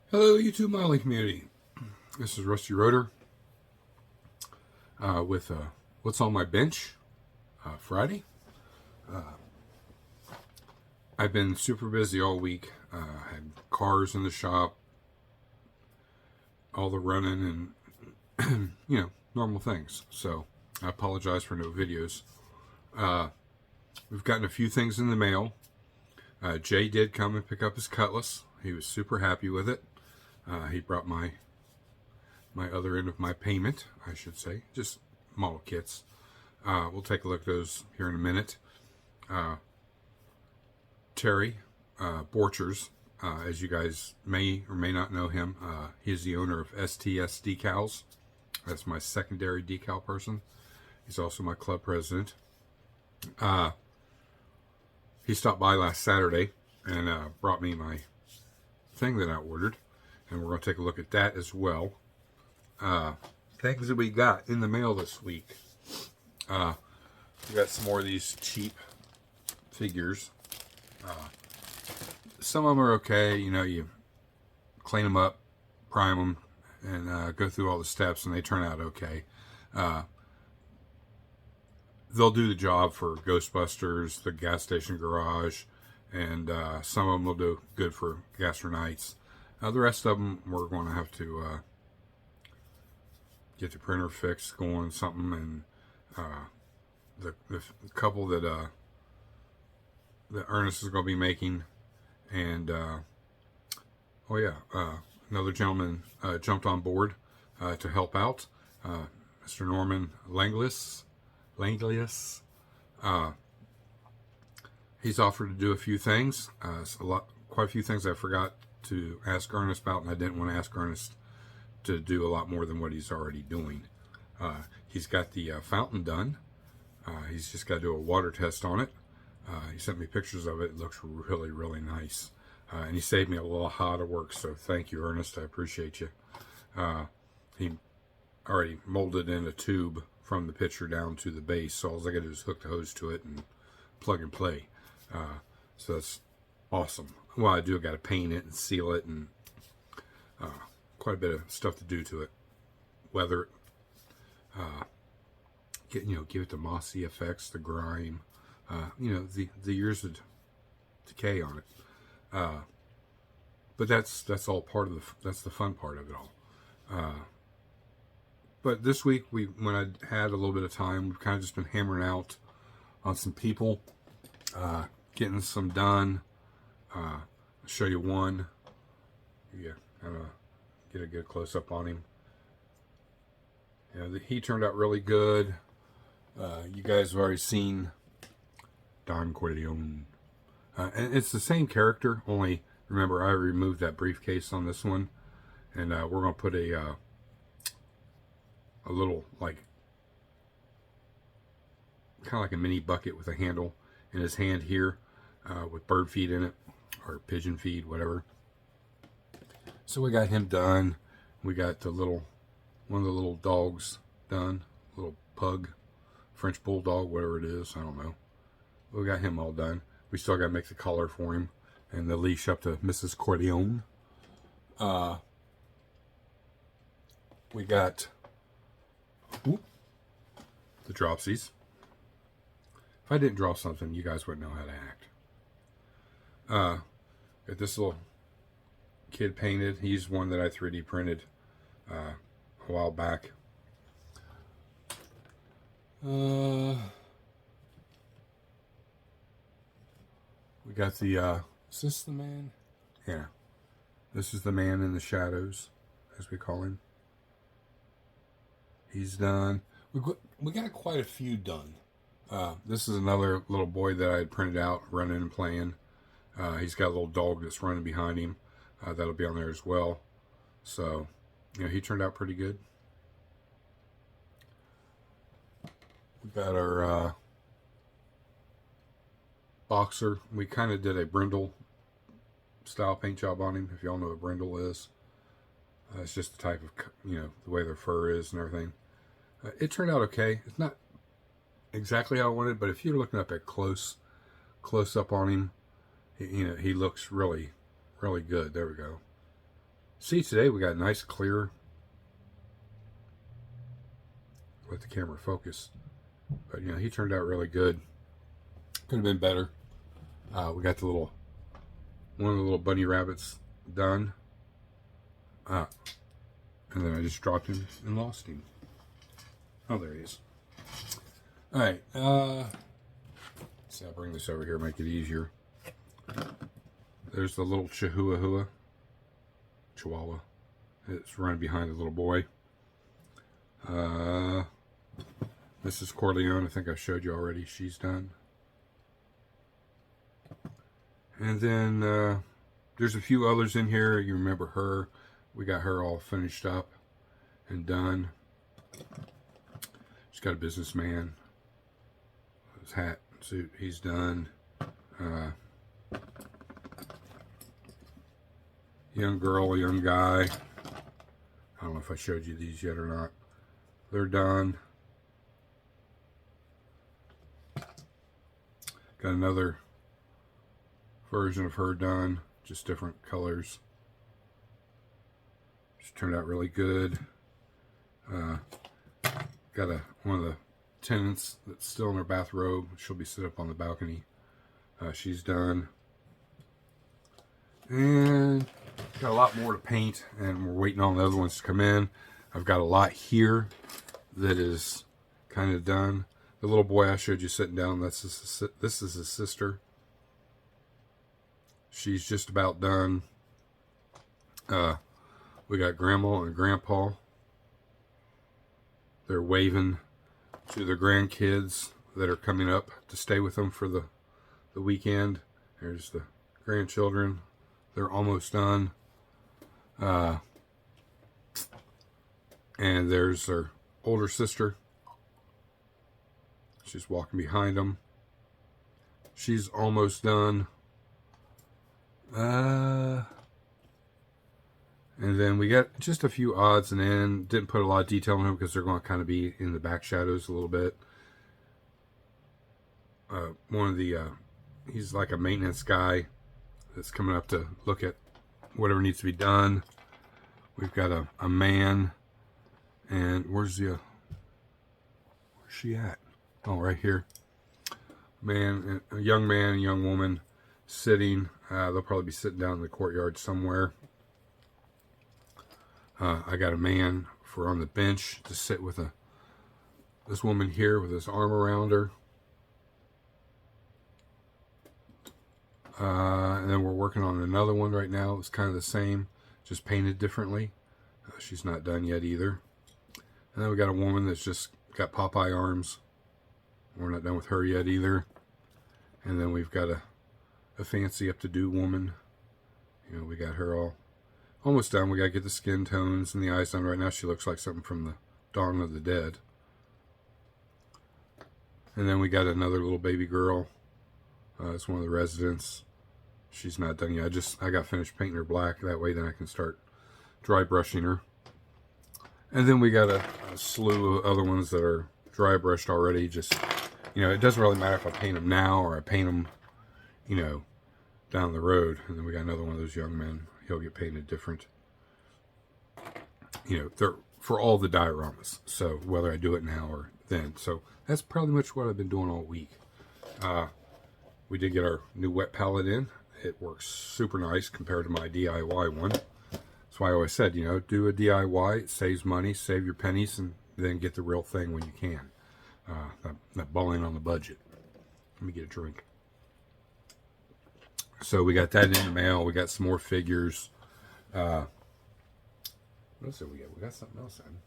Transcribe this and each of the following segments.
Hello, YouTube modeling community. This is Rusty Rotor with What's on My Bench Friday. I've been super busy all week. Had cars in the shop, all the running and, normal things. So I apologize for no videos. We've gotten a few things in the mail. Jay did come and pick up his cutlass. He was super happy with it. He brought my other end of my payment, I should say, just model kits. We'll take a look at those here in a minute. Terry Borchers, as you guys may or may not know him, he is the owner of STS Decals. That's my secondary decal person. He's also my club president. He stopped by last Saturday and brought me my thing that I ordered, and we're going to take a look at that as well. Things that we got in the mail this week. We got some more of these cheap figures. Some of them are okay. You clean them up, prime them, and go through all the steps, and they turn out okay. They'll do the job for Ghostbusters, the gas station garage, and some of them will do good for Gastronomics. The rest of them we're going to have to get the printer fixed, going something, and the couple that Ernest is going to be making, and another gentleman jumped on board to help out, Mr. Norman Langlius. He's offered to do a few things, quite a few things I forgot to ask Ernest about, and I didn't want to ask Ernest to do a lot more than what he's already doing. He's got the fountain done. He's just got to do a water test on it. He sent me pictures of it. It looks really, really nice. And he saved me a little hot of work, so thank you, Ernest. I appreciate you. He already molded in a tube from the pitcher down to the base, so all I got to do is hook the hose to it and plug and play. So that's awesome. Well, I got to paint it and seal it, and quite a bit of stuff to do to it. Weather it, give it the mossy effects, the grime, the years of decay on it. But that's all part of that's the fun part of it all. But this week, when I had a little bit of time, we've kind of just been hammering out on some people, getting some done. I'll show you one. Yeah, get a good close up on him. He turned out really good. You guys have already seen Don Corleone. And it's the same character, only remember I removed that briefcase on this one, and we're going to put a little, kind of like a mini bucket with a handle in his hand here, with bird feed in it, or pigeon feed, whatever. So we got him done. We got one of the little dogs done, little pug, French bulldog, whatever it is, I don't know. We got him all done. We still got to make the collar for him and the leash up to Mrs. Corleone. We got the dropsies. If I didn't draw something, you guys wouldn't know how to act. Got this little kid painted. He's one that I 3D printed a while back. We got the is this the man? Yeah, this is the man in the shadows, as we call him. He's done. We got quite a few done. This is another little boy that I had printed out, running and playing. He's got a little dog that's running behind him. That'll be on there as well. So, he turned out pretty good. We got our boxer. We kind of did a brindle style paint job on him, if y'all know what brindle is. It's just the type of, the way their fur is and everything. It turned out okay. It's not exactly how I wanted, but if you're looking up at close up on him, he looks really, really good. There we go. See, today we got nice clear. Let the camera focus. But, you know, he turned out really good. Could have been better. We got one of the little bunny rabbits done. And then I just dropped him and lost him. Oh, there he is. All right. See, I'll bring this over here, make it easier. There's the little Chihuahua. It's running behind the little boy. Mrs. Corleone, I think I showed you already. She's done. And then there's a few others in here. You remember her. We got her all finished up and done. She's got a businessman. His hat, suit, he's done. Young girl, young guy. I don't know if I showed you these yet or not. They're done. Got another version of her done, just different colors. She turned out really good. Got one of the tenants that's still in her bathrobe. She'll be sit up on the balcony. She's done. And got a lot more to paint, and we're waiting on the other ones to come in. I've got a lot here that is kind of done. The little boy I showed you sitting down, this is his sister. She's just about done. We got Grandma and Grandpa. They're waving to their grandkids that are coming up to stay with them for the weekend. There's the grandchildren. They're almost done. And there's their older sister. She's walking behind them. She's almost done. And then we got just a few odds and ends. Didn't put a lot of detail on them because they're going to kind of be in the back shadows a little bit. One of the, he's like a maintenance guy that's coming up to look at whatever needs to be done. We've got a man, and where's she at? Oh, right here. A young man and young woman sitting. They'll probably be sitting down in the courtyard somewhere. I got a man on the bench to sit with this woman here with his arm around her. And then we're working on another one right now. It's kind of the same, just painted differently. She's not done yet either. And then we got a woman that's just got Popeye arms. We're not done with her yet either. And then we've got a fancy up-to-do woman. You know, we got her all almost done. We got to get the skin tones and the eyes done. Right now she looks like something from the Dawn of the Dead. And then we got another little baby girl. It's one of the residents. She's not done yet. I got finished painting her black. That way then I can start dry brushing her. And then we got a slew of other ones that are dry brushed already. Just, you know, it doesn't really matter if I paint them now or I paint them, you know, down the road. And then we got another one of those young men. He'll get painted different. You know, they're for all the dioramas. So whether I do it now or then. So that's pretty much what I've been doing all week. We did get our new wet palette in. It works super nice compared to my DIY one. That's why I always said, you know, do a DIY. It saves money, save your pennies, and then get the real thing when you can. That balling on the budget. Let me get a drink. So we got that in the mail. We got some more figures. What else did we get? We got something else in.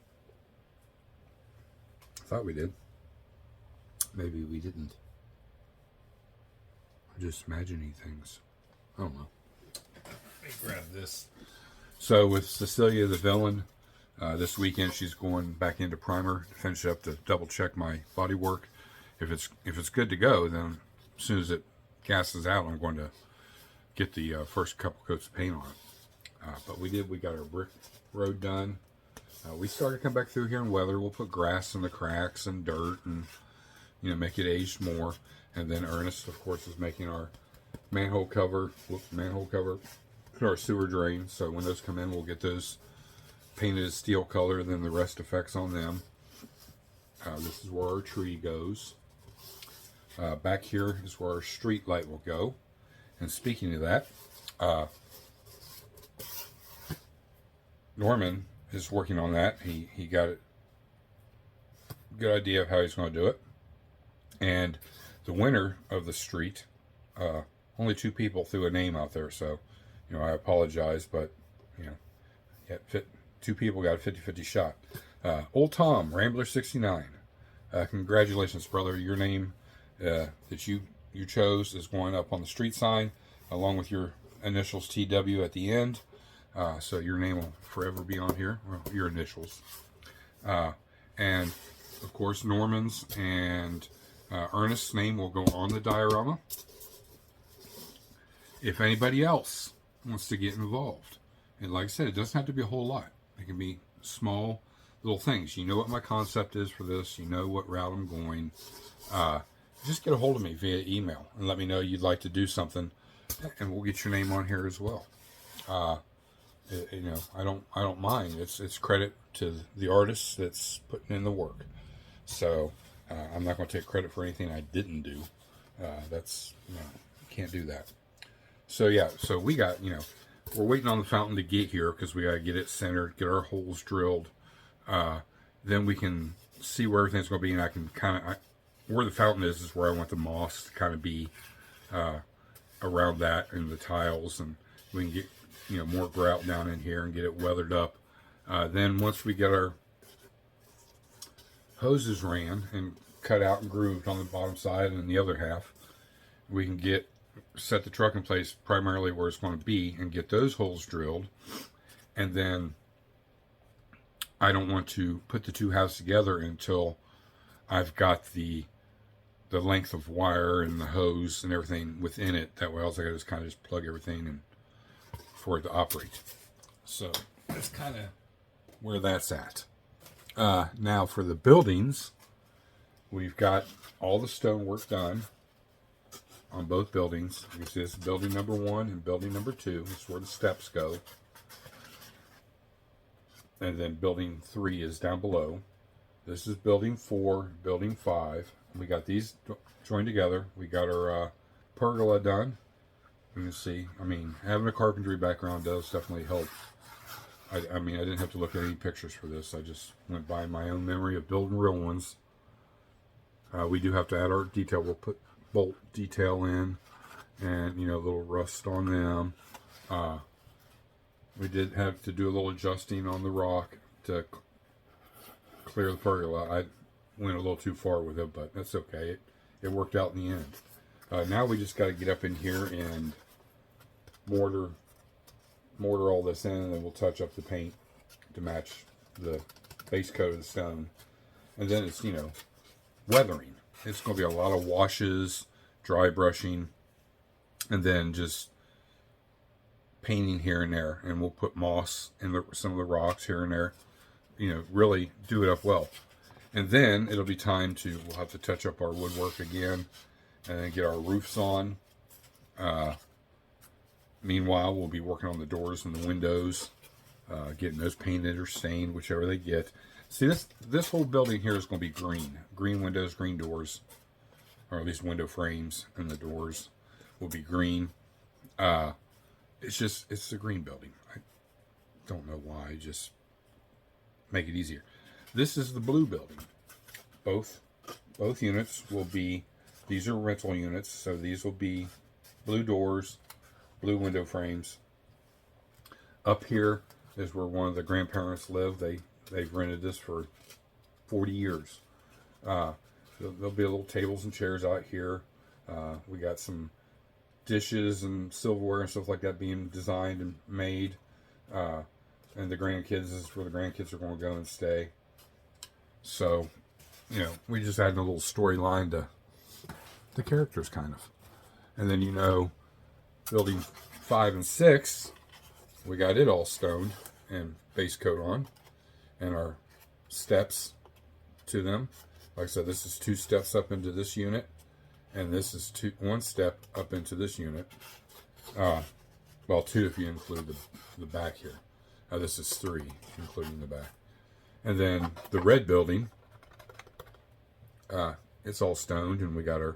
I thought we did. Maybe we didn't. I'm just imagining things. I don't know. Let me grab this. So with Cecilia the Villain, this weekend she's going back into primer to finish up to double check my body work. If it's good to go, then as soon as it gasses out, I'm going to get the first couple coats of paint on it. But we got our brick road done. We started to come back through here in weather. We'll put grass in the cracks and dirt and, you know, make it aged more. And then Ernest, of course, is making our manhole cover. put our sewer drain. So when those come in, we'll get those painted a steel color, then the rest effects on them. This is where our tree goes. Back here is where our street light will go. And speaking of that, Norman is working on that. He got a good idea of how he's going to do it. And the winner of the street, only 2 people threw a name out there, so I apologize, but yeah, 2 people got a 50-50 shot. Old Tom, Rambler 69. Congratulations, brother. Your name that you chose is going up on the street sign, along with your initials TW at the end. So your name will forever be on here. Well, your initials. And of course, Norman's and Ernest's name will go on the diorama. If anybody else wants to get involved, and like I said, it doesn't have to be a whole lot. It can be small little things. You know what my concept is for this. You know what route I'm going. Just get a hold of me via email and let me know you'd like to do something, and we'll get your name on here as well. I don't mind. It's credit to the artist that's putting in the work. So I'm not going to take credit for anything I didn't do. That's can't do that. So yeah, so we got we're waiting on the fountain to get here because we got to get it centered, get our holes drilled. Then we can see where everything's going to be, and I can kind of where the fountain is where I want the moss to kind of be around that and the tiles, and we can get more grout down in here and get it weathered up. Then once we get our hoses ran and cut out and grooved on the bottom side and the other half, we can set the truck in place primarily where it's going to be and get those holes drilled. And then I don't want to put the 2 halves together until I've got the length of wire and the hose and everything within it. That way, all I got to just kind of just plug everything in for it to operate. So that's kind of where that's at. Now for the buildings, we've got all the stonework done on both buildings. You can see this is building number 1 and building number 2. This is where the steps go. And then building 3 is down below. This is building 4, building 5. We got these joined together. We got our pergola done. You can see, having a carpentry background does definitely help. I didn't have to look at any pictures for this. I just went by my own memory of building real ones. We do have to add our detail. We'll put bolt detail in and a little rust on them. We did have to do a little adjusting on the rock to clear the pergola. I went a little too far with it, but that's okay. It worked out in the end. Now we just got to get up in here and mortar all this in, and then we'll touch up the paint to match the base coat of the stone. And then it's weathering. It's going to be a lot of washes, dry brushing, and then just painting here and there. And we'll put moss in some of the rocks here and there. Really do it up well. And then it'll be time we'll have to touch up our woodwork again and then get our roofs on. Meanwhile, we'll be working on the doors and the windows, getting those painted or stained, whichever they get. See, this whole building here is going to be green. Green windows, green doors, or at least window frames, and the doors will be green. It's a green building. I don't know why, just make it easier. This is the blue building. Both units will be, these are rental units, so these will be blue doors, blue window frames. Up here is where one of the grandparents live. They've rented this for 40 years. There'll be little tables and chairs out here. We got some dishes and silverware and stuff like that being designed and made. And the grandkids, this is where the grandkids are going to go and stay. So, we just added a little storyline to the characters, kind of. And then, building 5 and 6, we got it all stoned and base coat on, and our steps to them. Like I said, this is 2 steps up into this unit, and this is 1 step up into this unit. Well, 2 if you include the back here. This is 3, including the back. And then the red building, it's all stoned, and we got our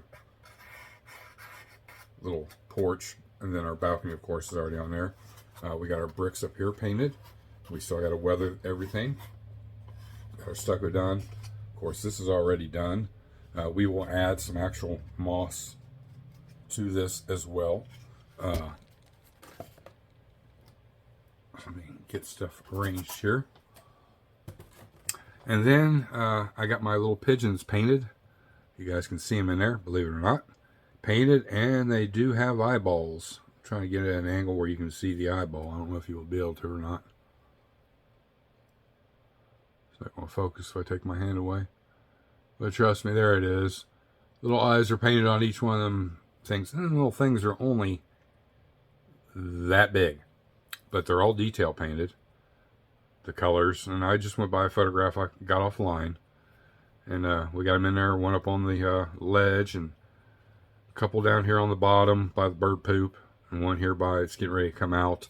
little porch, and then our balcony, of course, is already on there. We got our bricks up here painted. We still got to weather everything. Got our stucco done. Of course, this is already done. We will add some actual moss to this as well. Let me get stuff arranged here. And then I got my little pigeons painted. You guys can see them in there, believe it or not. Painted, and they do have eyeballs. I'm trying to get at an angle where you can see the eyeball. I don't know if you will be able to or not. It's not going to focus if I take my hand away. But trust me, there it is. Little eyes are painted on each one of them things. And the little things are only that big. But they're all detail painted. The colors. And I just went by a photograph I got offline. And we got them in there. One up on the ledge. And a couple down here on the bottom by the bird poop. And one here by it's getting ready to come out.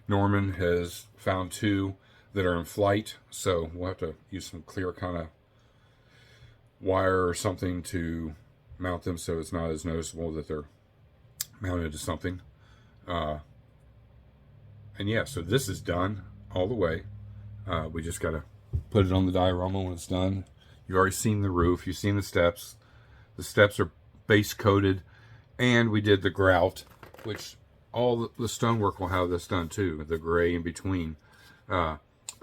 Norman has found 2 that are in flight. So we'll have to use some clear kind of wire or something to mount them so it's not as noticeable that they're mounted to something. And yeah, so this is done all the way. We just got to put it on the diorama when it's done. You've already seen the roof. You've seen the steps. The steps are base coated, and we did the grout, which all the stonework will have this done too, the gray in between. But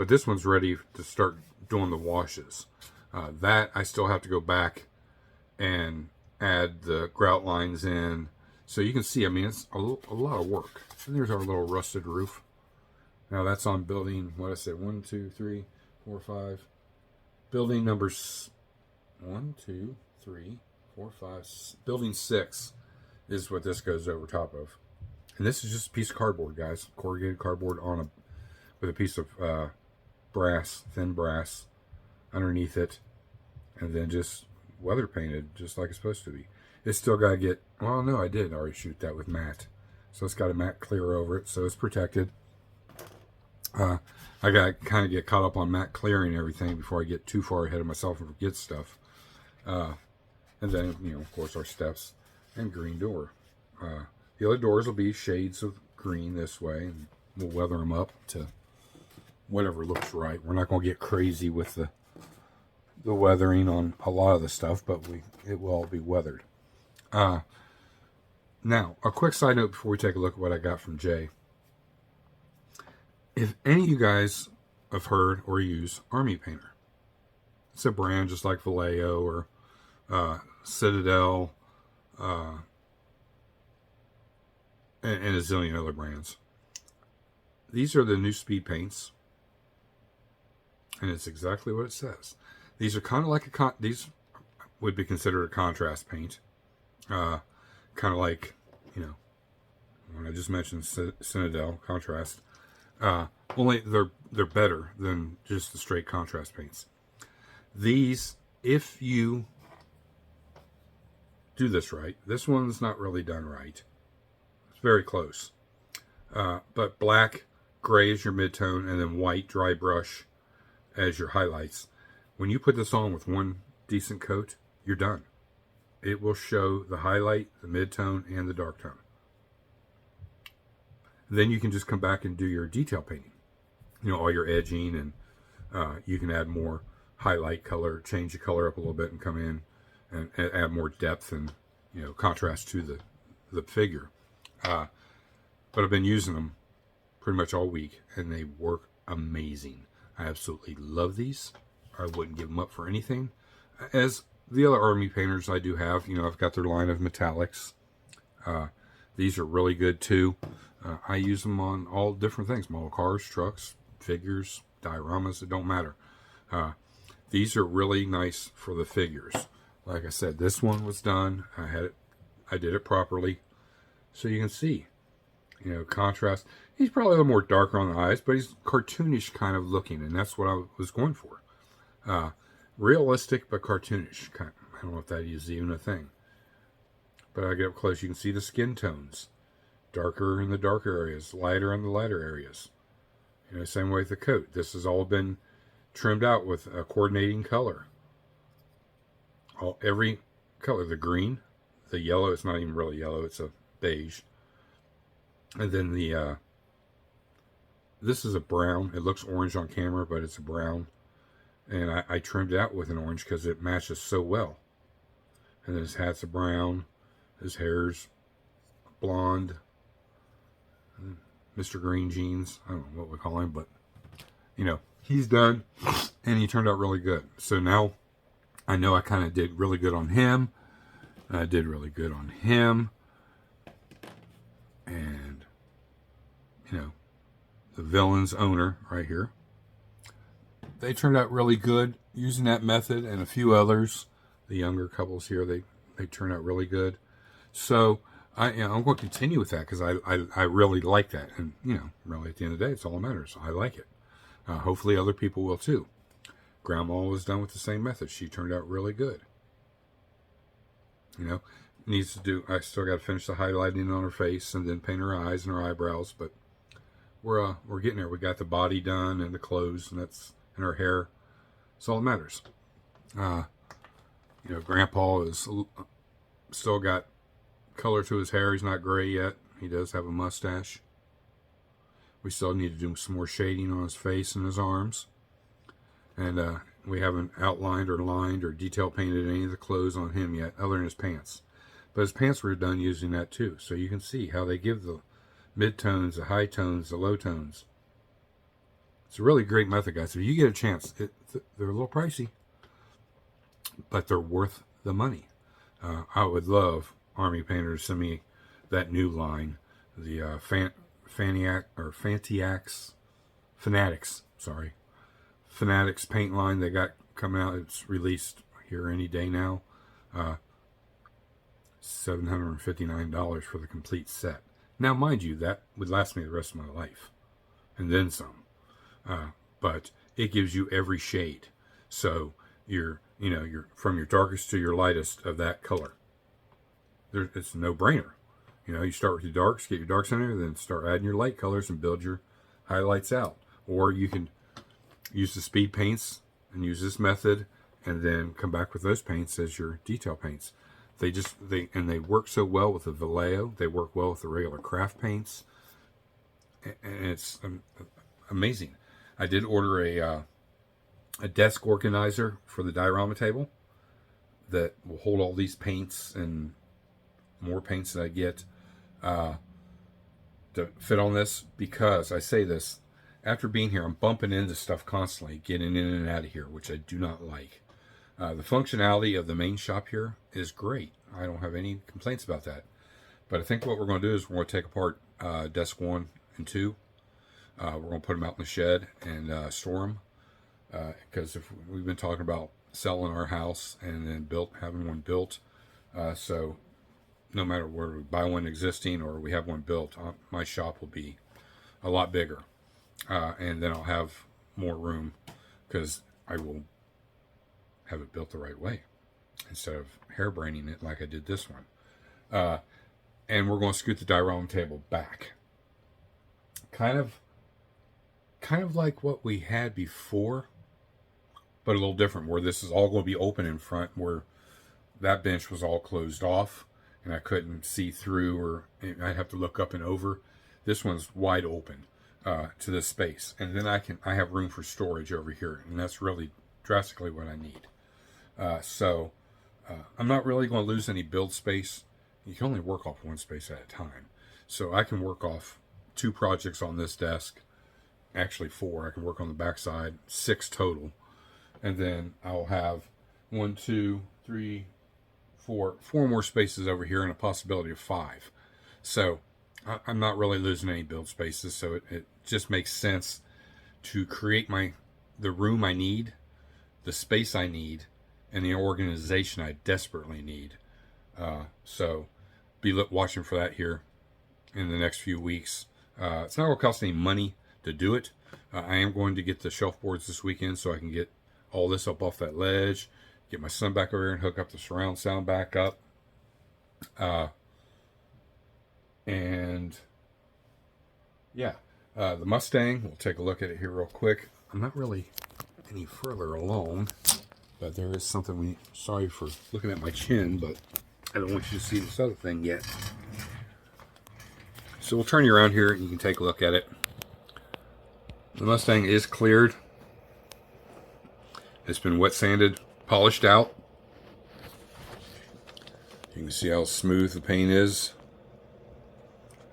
this one's ready to start doing the washes. That I still have to go back and add the grout lines in. So you can see, I mean, it's a lot of work. And there's our little rusted roof. Now that's on building, what I said, 1, 2, 3, 4, 5. Building numbers 1, 2, 3, 4, 5. Building 6 is what this goes over top of. And this is just a piece of cardboard, guys. Corrugated cardboard with a piece of brass, thin brass underneath it, and then just weather painted just like it's supposed to be. It's still got to get, well, no, I did already shoot that with matte, so it's got a matte clear over it, so it's protected. I got to kind of get caught up on matte clearing everything before I get too far ahead of myself and forget stuff. And then, you know, of course, our steps and green door. The other doors will be shades of green this way, and we'll weather them up to whatever looks right. We're not going to get crazy with the weathering on a lot of the stuff, but it will all be weathered. Now, a quick side note before we take a look at what I got from Jay. If any of you guys have heard or use Army Painter, it's a brand just like Vallejo or Citadel and a zillion other brands. These are the new speed paints, and it's exactly what it says. These are kind of like these would be considered a contrast paint, kind of like, you know, when I just mentioned Citadel contrast. Only they're better than just the straight contrast paints. These, if you do this right, this one's not really done right. It's very close. But black, gray is your midtone, and then white dry brush as your highlights. When you put this on with one decent coat, you're done. It will show the highlight, the midtone, and the dark tone. Then you can just come back and do your detail painting. You know, all your edging, and you can add more highlight color, change the color up a little bit, and come in and add more depth and, you know, contrast to the figure. But I've been using them pretty much all week, and they work amazing. I absolutely love these. I wouldn't give them up for anything. As the other Army painters I do have, you know, I've got their line of metallics. These are really good too. I use them on all different things: model cars, trucks, figures, dioramas. It don't matter. These are really nice for the figures. Like I said, this one was done. I did it properly, so you can see, you know, contrast. He's probably a little more darker on the eyes, but he's cartoonish kind of looking, and that's what I was going for. Realistic but cartoonish. I don't know if that is even a thing. But I get up close, you can see the skin tones. darker in the darker areas, lighter in the lighter areas. You know, same way with the coat. This has all been trimmed out with a coordinating color. Every color, the green, the yellow, it's not even really yellow, it's a beige. And then the this is a brown. It looks orange on camera, but it's a brown. And I trimmed it out with an orange because it matches so well. And then his hat's a brown. His hair's blonde. Mr. Green Jeans. I don't know what we call him, but, you know, he's done. And he turned out really good. So now I know I kind of did really good on him. And I did really good on him. And, you know, the villain's owner right here. They turned out really good using that method and a few others. The younger couples here, they turned out really good. So I'm going to continue with that because I really like that. And, you know, really at the end of the day, it's all that matters. I like it. Hopefully other people will too. Grandma was done with the same method. She turned out really good. You know, needs to do, I still got to finish the highlighting on her face and then paint her eyes and her eyebrows, but we're getting there. We got the body done and the clothes and her hair. That's all that matters. You know, Grandpa is still got color to his hair. He's not gray yet. He does have a mustache. We still need to do some more shading on his face and his arms. And we haven't outlined or lined or detail painted any of the clothes on him yet, other than his pants. But his pants were done using that too. So you can see how they give the mid-tones, the high tones, the low tones. It's a really great method, guys. If you get a chance, they're a little pricey, but they're worth the money. I would love Army Painter to send me that new line, the Fanatics paint line they got coming out. It's released here any day now. $759 for the complete set. Now, mind you, that would last me the rest of my life, and then some. But it gives you every shade, so you're from your darkest to your lightest of that color. It's a no-brainer. You know, you start with your darks, get your darks in there, then start adding your light colors and build your highlights out. Or you can use the speed paints and use this method, and then come back with those paints as your detail paints. They work so well with the Vallejo. They work well with the regular craft paints, and it's amazing. I did order a desk organizer for the diorama table that will hold all these paints and more paints that I get to fit on this, because I say this, after being here, I'm bumping into stuff constantly, getting in and out of here, which I do not like. The functionality of the main shop here is great. I don't have any complaints about that. But I think what we're going to do is we're going to take apart desk 1 and 2. We're going to put them out in the shed and store them. Because if we've been talking about selling our house and then having one built. So no matter where we buy one existing or we have one built, my shop will be a lot bigger. And then I'll have more room because I will have it built the right way instead of hairbraining it like I did this one. And we're going to scoot the diorama table back. Kind of like what we had before, but a little different, where this is all going to be open in front, where that bench was all closed off and I couldn't see through, or I'd have to look up and over. This one's wide open to this space, and then I have room for storage over here, and that's really drastically what I need. So I'm not really going to lose any build space. You can only work off one space at a time, so I can work off 2 projects on this desk, actually 4. I can work on the back side, 6 total, and then I'll have 1, 2, 3, 4 more spaces over here, and a possibility of 5. So I'm not really losing any build spaces, so it just makes sense to create the room I need, the space I need, and the organization I desperately need. So be watching for that here in the next few weeks. It's not going to cost any money to do it. I am going to get the shelf boards this weekend so I can get all this up off that ledge, get my son back over here and hook up the surround sound back up. And yeah, the Mustang, we'll take a look at it here real quick. I'm not really any further along, but there is something sorry for looking at my chin, but I don't want you to see this other thing yet. So we'll turn you around here and you can take a look at it. The Mustang is cleared. It's been wet sanded, polished out. You can see how smooth the paint is.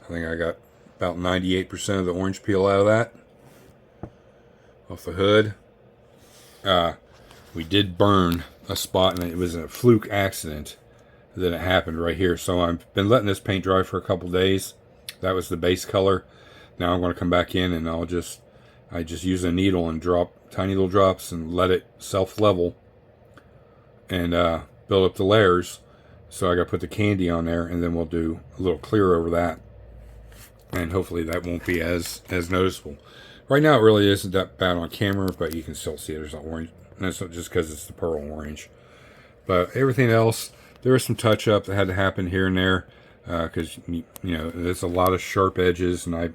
I think I got about 98% of the orange peel out of that. Off the hood. We did burn a spot, and it was a fluke accident that it happened right here. So I've been letting this paint dry for a couple days. That was the base color. Now I'm going to come back in and I just use a needle and drop tiny little drops and let it self-level and build up the layers. So I got to put the candy on there, and then we'll do a little clear over that. And hopefully that won't be as noticeable. Right now it really isn't that bad on camera, but you can still see there's an orange. And that's not just because it's the pearl orange. But everything else, there was some touch-up that had to happen here and there. Because, you know, there's a lot of sharp edges, and I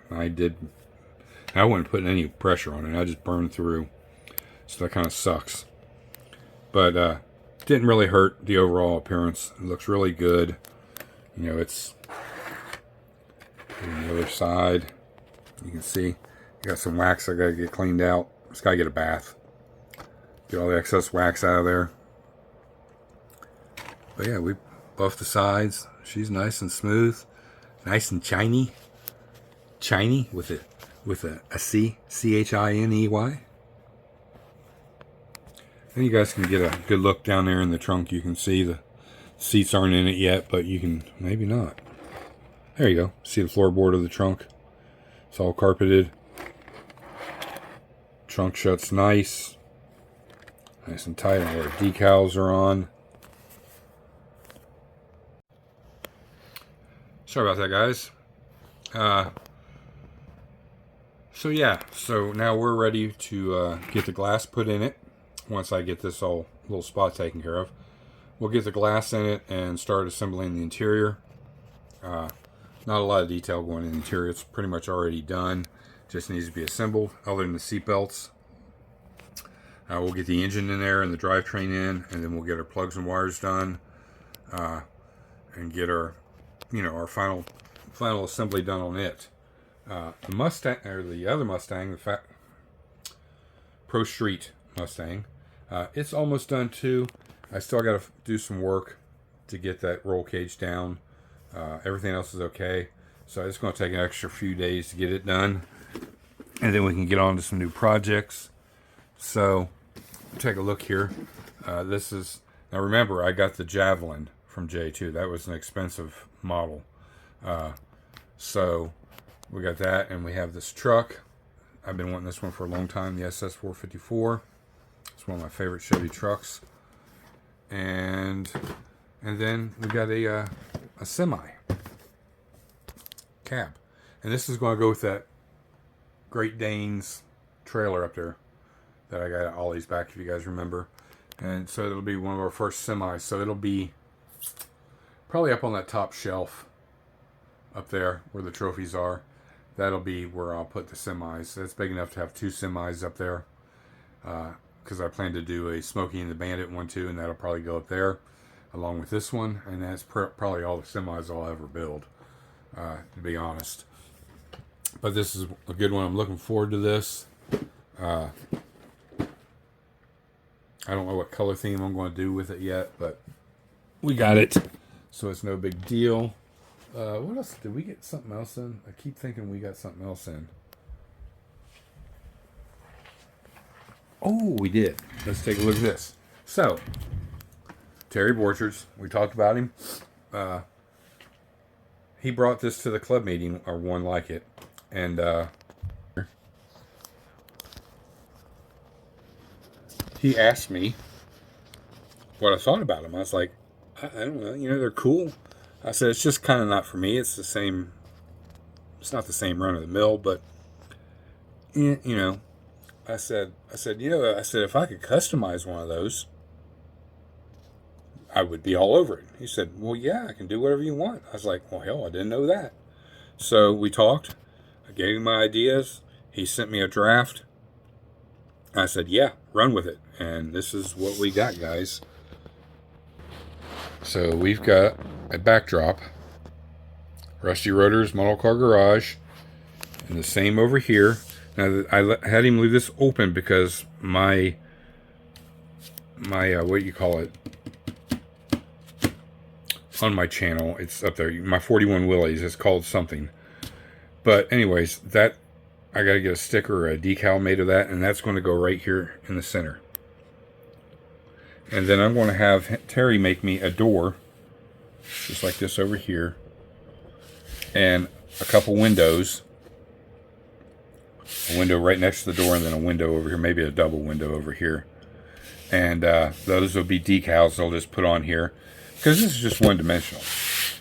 wasn't putting any pressure on it. I just burned through. So that kind of sucks. But didn't really hurt the overall appearance. It looks really good. You know, it's on the other side. You can see got some wax I gotta get cleaned out. Just gotta get a bath. Get all the excess wax out of there. But yeah, we buffed the sides. She's nice and smooth, nice and shiny. Shiny with a C, C-H-I-N-E-Y. And you guys can get a good look down there in the trunk. You can see the seats aren't in it yet, but you can maybe not. There you go. See the floorboard of the trunk. It's all carpeted. Trunk shuts nice. Nice and tight. All our decals are on. Sorry about that, guys. So yeah, so now we're ready to get the glass put in it. Once I get this little spot taken care of, we'll get the glass in it and start assembling the interior. Not a lot of detail going in the interior. It's pretty much already done. Just needs to be assembled, other than the seat belts. We'll get the engine in there and the drivetrain in, and then we'll get our plugs and wires done, and get our our final assembly done on it. The Mustang, or the other Mustang, the Pro Street Mustang, it's almost done too. I still got to do some work to get that roll cage down. Everything else is okay, so it's going to take an extra few days to get it done, and then we can get on to some new projects. So take a look here. This is, now remember, I got the Javelin from J2. That was an expensive model. So we got that, and we have this truck. I've been wanting this one for a long time, the SS454. It's one of my favorite Chevy trucks. And then we got a semi cab. And this is going to go with that Great Danes trailer up there that I got at Ollie's back, if you guys remember. And so it'll be one of our first semis. So it'll be probably up on that top shelf up there where the trophies are. That'll be where I'll put the semis. It's big enough to have two semis up there. Because I plan to do a Smokey and the Bandit one too, and that'll probably go up there along with this one. And that's probably all the semis I'll ever build, to be honest. But this is a good one. I'm looking forward to this. I don't know what color theme I'm going to do with it yet, but we got it. So it's no big deal. What else? Did we get something else in? I keep thinking we got something else in. Oh, we did. Let's take a look at this. So, Terry Borchards, we talked about him. He brought this to the club meeting, or one like it. And he asked me what I thought about them. I was like, I don't know. They're cool. I said, it's just kind of not for me. It's the same. It's not the same run of the mill, but I said, if I could customize one of those, I would be all over it. He said, well, yeah, I can do whatever you want. I was like, well, hell, I didn't know that. So we talked. I gave him my ideas. He sent me a draft. I said, yeah, run with it. And this is what we got, guys. So we've got a backdrop. Rusty Rotor's Model Car Garage. And the same over here. Now, I had him leave this open because my what do you call it? On my channel, it's up there. My 41 Willies is called something. But anyways, that I got to get a sticker or a decal made of that, and that's going to go right here in the center. And then I'm going to have Terry make me a door, just like this over here, and a couple windows. A window right next to the door, and then a window over here, maybe a double window over here. And those will be decals they'll just put on here, because this is just one-dimensional.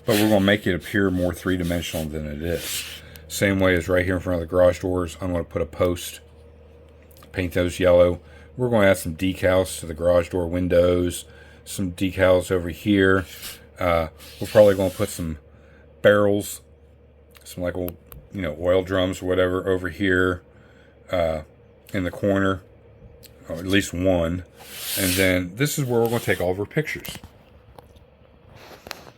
But we're going to make it appear more three-dimensional than it is. Same way as right here in front of the garage doors, I'm going to put a post, paint those yellow. We're going to add some decals to the garage door windows, some decals over here. We're probably going to put some barrels, some like old, oil drums or whatever over here in the corner, or at least one. And then this is where we're going to take all of our pictures.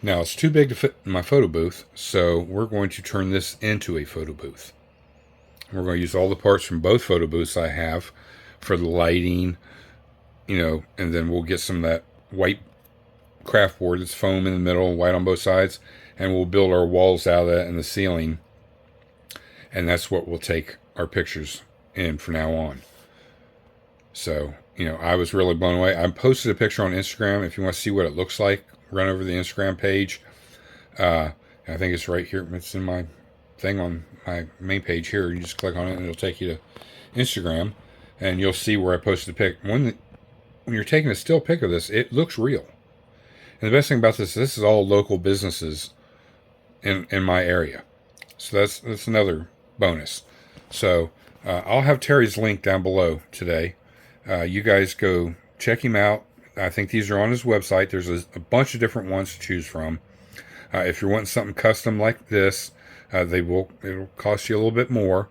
Now, it's too big to fit in my photo booth, so we're going to turn this into a photo booth. We're going to use all the parts from both photo booths I have for the lighting, and then we'll get some of that white craft board that's foam in the middle, white on both sides, and we'll build our walls out of that and the ceiling. And that's what we'll take our pictures in from now on. So, I was really blown away. I posted a picture on Instagram. If you want to see what it looks like, run over the Instagram page. I think it's right here. It's in my thing on my main page here. You just click on it and it'll take you to Instagram, and you'll see where I posted the pic. When you're taking a still pic of this, it looks real. And the best thing about this is all local businesses in my area. So that's another bonus. So I'll have Terry's link down below today. You guys go check him out. I think these are on his website. There's a bunch of different ones to choose from. If you're wanting something custom like this, it'll cost you a little bit more,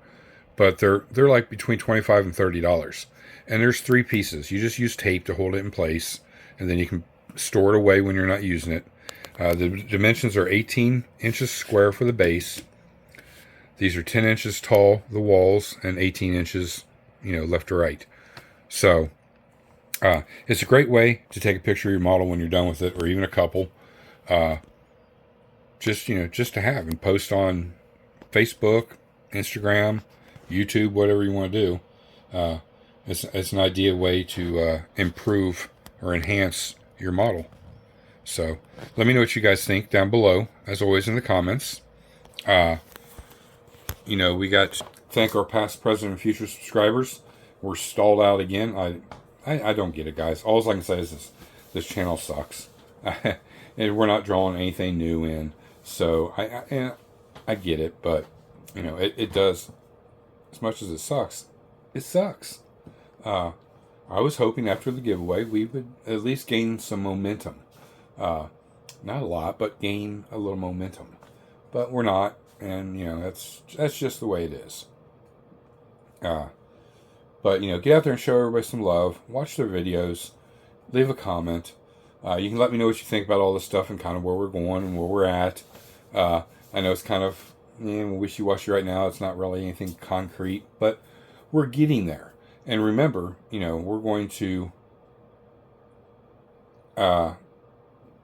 but they're like between $25 and $30. And there's 3 pieces. You just use tape to hold it in place, and then you can store it away when you're not using it. The dimensions are 18 inches square for the base. These are 10 inches tall, the walls, and 18 inches, left to right. So it's a great way to take a picture of your model when you're done with it, or even a couple. Just to have and post on Facebook, Instagram, YouTube, whatever you want to do. It's an ideal way to improve or enhance your model. So let me know what you guys think down below, as always, in the comments. We got to thank our past, present, and future subscribers. We're stalled out again. I don't get it, guys. All I can say is this channel sucks. And we're not drawing anything new in. So I get it, but it does. As much as it sucks, it sucks. I was hoping after the giveaway we would at least gain some momentum. Not a lot, but gain a little momentum. But we're not, and that's just the way it is. But, get out there and show everybody some love. Watch their videos. Leave a comment. You can let me know what you think about all this stuff and kind of where we're going and where we're at. I know it's kind of wishy-washy right now. It's not really anything concrete, but we're getting there. And remember, we're going to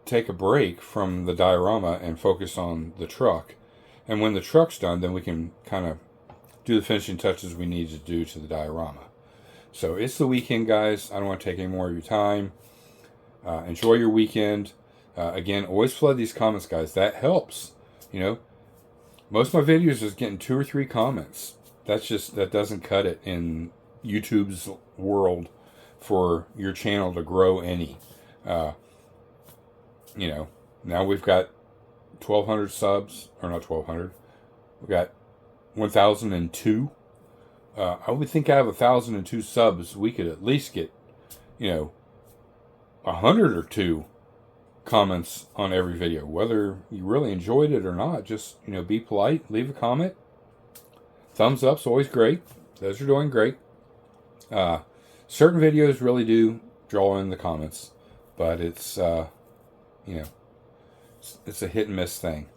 take a break from the diorama and focus on the truck. And when the truck's done, then we can kind of do the finishing touches we need to do to the diorama. So it's the weekend, guys. I don't want to take any more of your time. Enjoy your weekend. Again, always flood these comments, guys. That helps. Most of my videos is getting 2 or 3 comments. That doesn't cut it in YouTube's world for your channel to grow any. Now we've got 1,200 subs, or not 1,200. We've got 1,002. I would think out of 1,002 subs, we could at least get, 100 or 2 comments on every video, whether you really enjoyed it or not. Just, you know, be polite, leave a comment. Thumbs up's always great. Those are doing great. Certain videos really do draw in the comments, but it's you know, it's a hit and miss thing.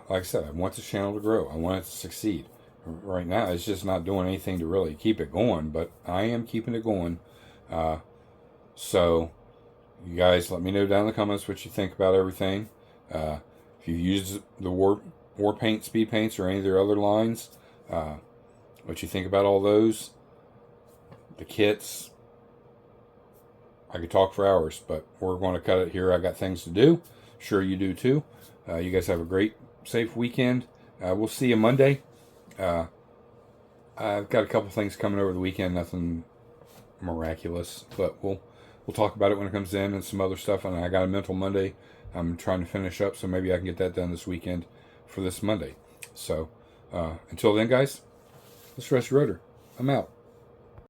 Like I said, I want this channel to grow. I want it to succeed. Right now, it's just not doing anything to really keep it going, but I am keeping it going. So, you guys let me know down in the comments what you think about everything. If you use the war paint, speed paints, or any of their other lines, what you think about all those. The kits. I could talk for hours, but we're going to cut it here. I got things to do. Sure you do too. You guys have a great, safe weekend. We'll see you Monday. I've got a couple things coming over the weekend. Nothing miraculous, but we'll talk about it when it comes in, and some other stuff. And I got a mental Monday I'm trying to finish up, so maybe I can get that done this weekend for this Monday. So until then, guys, this is Rusty Rotor. I'm out.